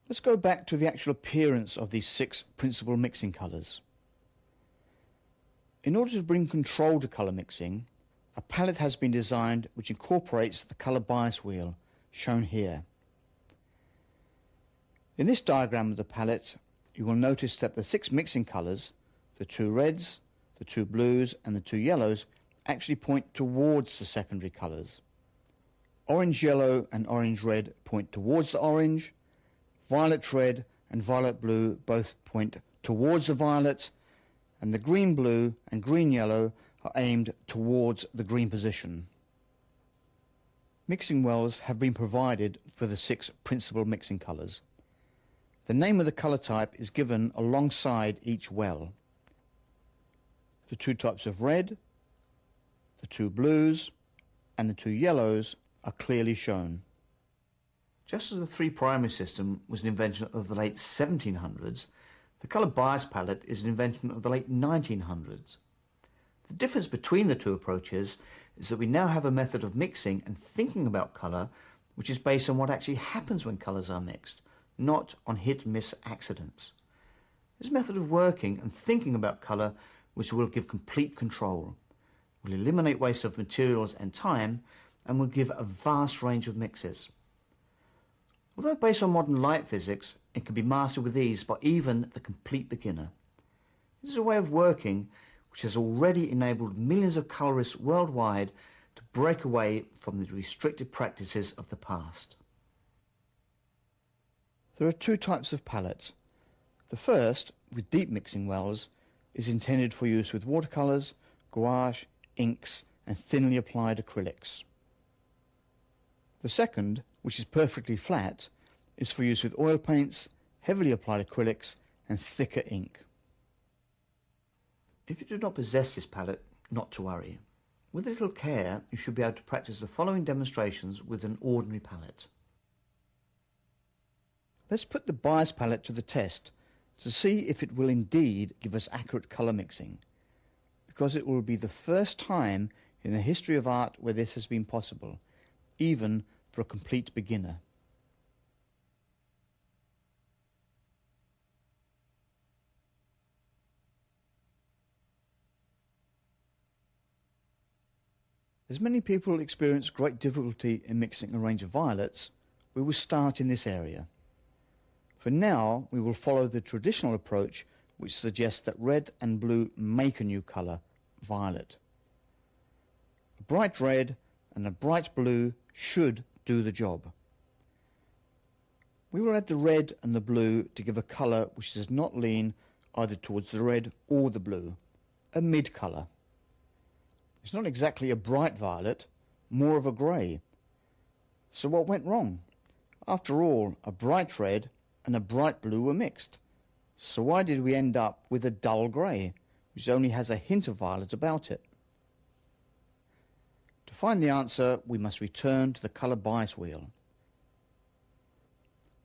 Let's go back to the actual appearance of these 6 principal mixing colours. In order to bring control to colour mixing, a palette has been designed which incorporates the colour bias wheel, shown here. In this diagram of the palette, you will notice that the 6 mixing colours, the 2 reds, the 2 blues and the 2 yellows, actually point towards the secondary colours. Orange yellow and orange red point towards the orange, violet red and violet blue both point towards the violet, and the green blue and green yellow are aimed towards the green position. Mixing wells have been provided for the 6 principal mixing colours. The name of the colour type is given alongside each well. The 2 types of red, the 2 blues and the 2 yellows are clearly shown. Just as the 3 primary system was an invention of the late 1700s, the colour bias palette is an invention of the late 1900s. The difference between the 2 approaches is that we now have a method of mixing and thinking about colour which is based on what actually happens when colours are mixed, not on hit-miss accidents. This method of working and thinking about colour which will give complete control, will eliminate waste of materials and time, and will give a vast range of mixes. Although based on modern light physics, it can be mastered with ease by even the complete beginner. It is a way of working which has already enabled millions of colourists worldwide to break away from the restricted practices of the past. There are 2 types of palette. The first, with deep mixing wells, is intended for use with watercolours, gouache, inks and thinly applied acrylics. The second, which is perfectly flat, is for use with oil paints, heavily applied acrylics and thicker ink. If you do not possess this palette, not to worry. With a little care, you should be able to practice the following demonstrations with an ordinary palette. Let's put the bias palette to the test to see if it will indeed give us accurate colour mixing, because it will be the first time in the history of art where this has been possible, even for a complete beginner. As many people experience great difficulty in mixing a range of violets, we will start in this area. For now, we will follow the traditional approach which suggests that red and blue make a new colour, violet. A bright red and a bright blue should do the job. We will add the red and the blue to give a colour which does not lean either towards the red or the blue, a mid colour. It's not exactly a bright violet, more of a grey. So what went wrong? After all, a bright red and a bright blue were mixed. So why did we end up with a dull grey, which only has a hint of violet about it? To find the answer, we must return to the colour bias wheel.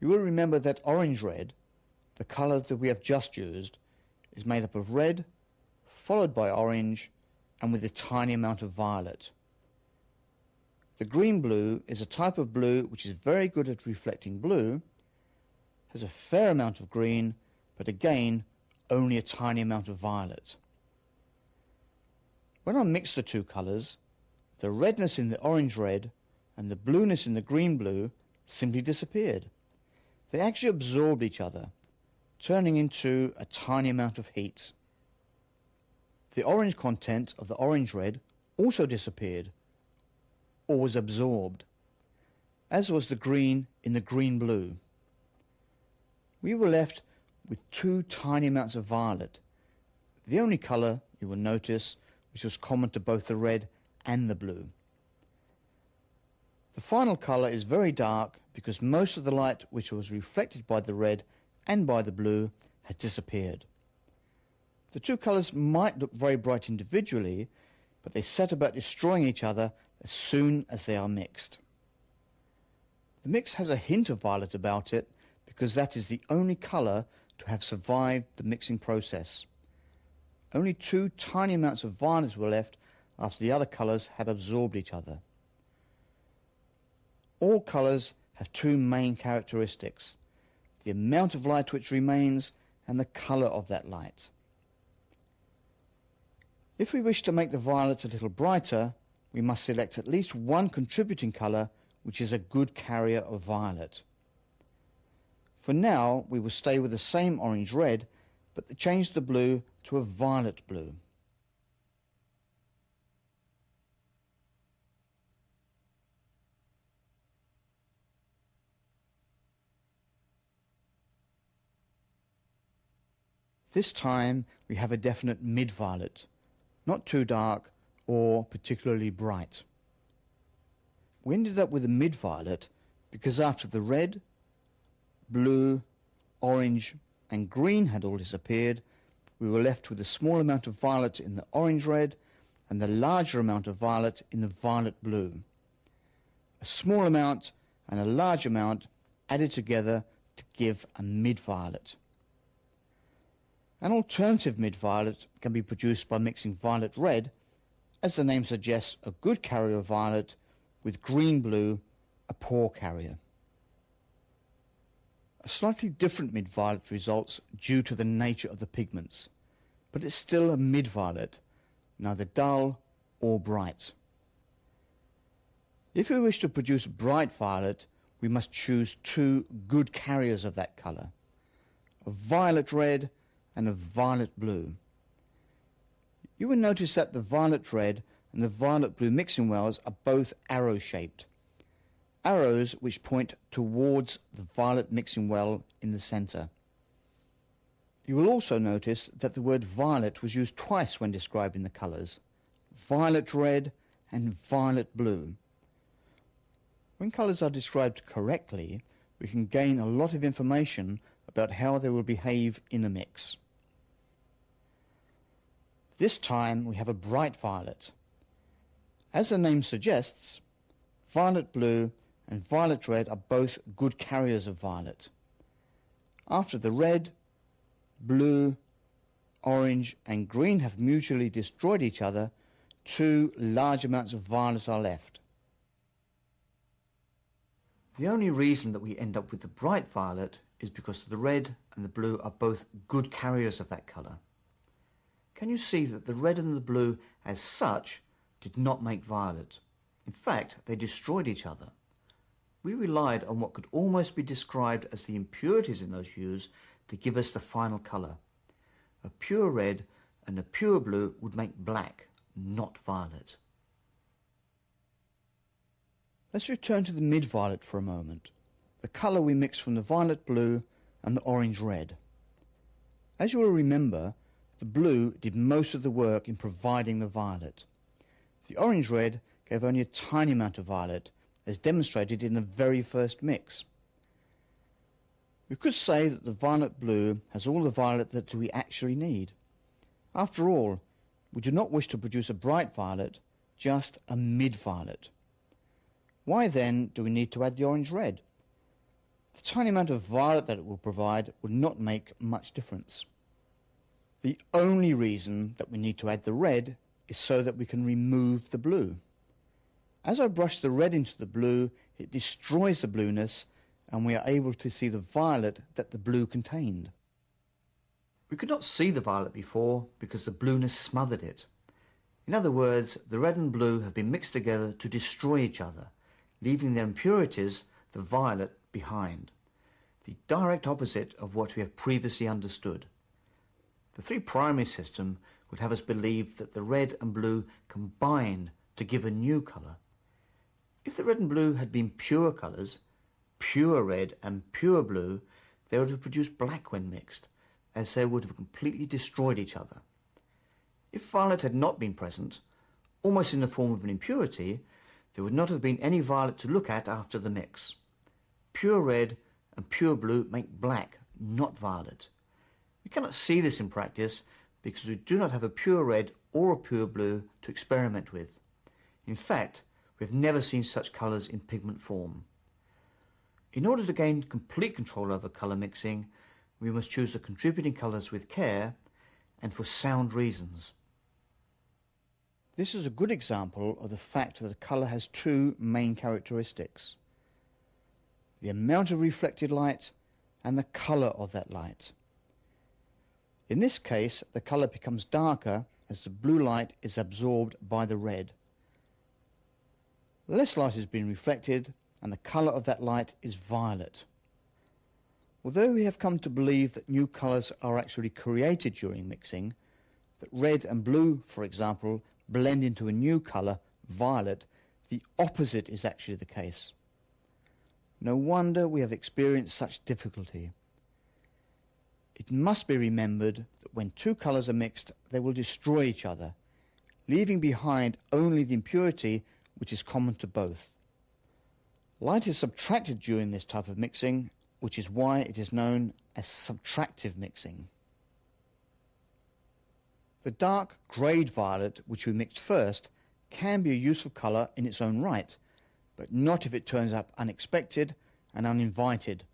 You will remember that orange-red, the colour that we have just used, is made up of red, followed by orange, and with a tiny amount of violet. The green-blue is a type of blue which is very good at reflecting blue, has a fair amount of green, but again, only a tiny amount of violet. When I mix the 2 colours, the redness in the orange-red and the blueness in the green-blue simply disappeared. They actually absorbed each other, turning into a tiny amount of heat. The orange content of the orange-red also disappeared, or was absorbed, as was the green in the green-blue. We were left with 2 tiny amounts of violet, the only colour, you will notice, which was common to both the red and the blue. The final colour is very dark because most of the light which was reflected by the red and by the blue has disappeared. The 2 colours might look very bright individually, but they set about destroying each other as soon as they are mixed. The mix has a hint of violet about it because that is the only colour to have survived the mixing process. Only 2 tiny amounts of violet were left after the other colours had absorbed each other. All colours have 2 main characteristics. the amount of light which remains, and the colour of that light. If we wish to make the violet a little brighter, we must select at least one contributing colour which is a good carrier of violet. For now, we will stay with the same orange-red, but change the blue to a violet blue. This time we have a definite mid-violet, not too dark or particularly bright. We ended up with a mid-violet because after the red, blue, orange and green had all disappeared, we were left with a small amount of violet in the orange-red and the larger amount of violet in the violet-blue. A small amount and a large amount added together to give a mid-violet. An alternative mid-violet can be produced by mixing violet-red, as the name suggests, a good carrier of violet, with green-blue, a poor carrier. A slightly different mid-violet results due to the nature of the pigments, but it's still a mid-violet, neither dull or bright. If we wish to produce bright violet, we must choose two good carriers of that colour, a violet-red and a violet-blue. You will notice that the violet-red and the violet-blue mixing wells are both arrow-shaped, arrows which point towards the violet mixing well in the centre. You will also notice that the word violet was used twice when describing the colours, violet-red and violet-blue. When colours are described correctly, we can gain a lot of information about how they will behave in a mix. This time we have a bright violet. As the name suggests, violet-blue and violet-red are both good carriers of violet. After the red, blue, orange and green have mutually destroyed each other, two large amounts of violet are left. The only reason that we end up with the bright violet is because the red and the blue are both good carriers of that colour. Can you see that the red and the blue as such did not make violet? In fact, they destroyed each other. We relied on what could almost be described as the impurities in those hues to give us the final colour. A pure red and a pure blue would make black, not violet. Let's return to the mid-violet for a moment, the colour we mixed from the violet-blue and the orange-red. As you will remember, the blue did most of the work in providing the violet. The orange-red gave only a tiny amount of violet, as demonstrated in the very first mix. We could say that the violet-blue has all the violet that we actually need. After all, we do not wish to produce a bright violet, just a mid-violet. Why then do we need to add the orange-red? The tiny amount of violet that it will provide will not make much difference. The only reason that we need to add the red is so that we can remove the blue. As I brush the red into the blue, it destroys the blueness and we are able to see the violet that the blue contained. We could not see the violet before because the blueness smothered it. In other words, the red and blue have been mixed together to destroy each other, leaving their impurities, the violet, behind. The direct opposite of what we have previously understood. The three primary system would have us believe that the red and blue combined to give a new colour. If the red and blue had been pure colours, pure red and pure blue, they would have produced black when mixed, as they would have completely destroyed each other. If violet had not been present, almost in the form of an impurity, there would not have been any violet to look at after the mix. Pure red and pure blue make black, not violet. We cannot see this in practice because we do not have a pure red or a pure blue to experiment with. In fact, we have never seen such colours in pigment form. In order to gain complete control over colour mixing, we must choose the contributing colours with care and for sound reasons. This is a good example of the fact that a colour has two main characteristics: the amount of reflected light and the colour of that light. In this case, the colour becomes darker as the blue light is absorbed by the red. Less light is being reflected, and the colour of that light is violet. Although we have come to believe that new colours are actually created during mixing, that red and blue, for example, blend into a new colour, violet, the opposite is actually the case. No wonder we have experienced such difficulty. It must be remembered that when two colours are mixed, they will destroy each other, leaving behind only the impurity which is common to both. Light is subtracted during this type of mixing, which is why it is known as subtractive mixing. The dark greyed violet, which we mixed first, can be a useful colour in its own right, but not if it turns up unexpected and uninvited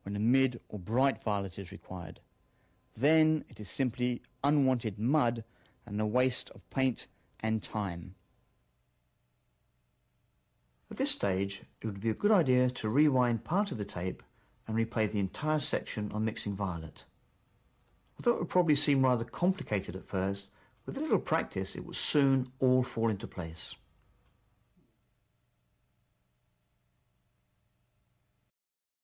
when a mid or bright violet is required. Then it is simply unwanted mud and a waste of paint and time. At this stage, it would be a good idea to rewind part of the tape and replay the entire section on mixing violet. Although it would probably seem rather complicated at first, with a little practice it will soon all fall into place.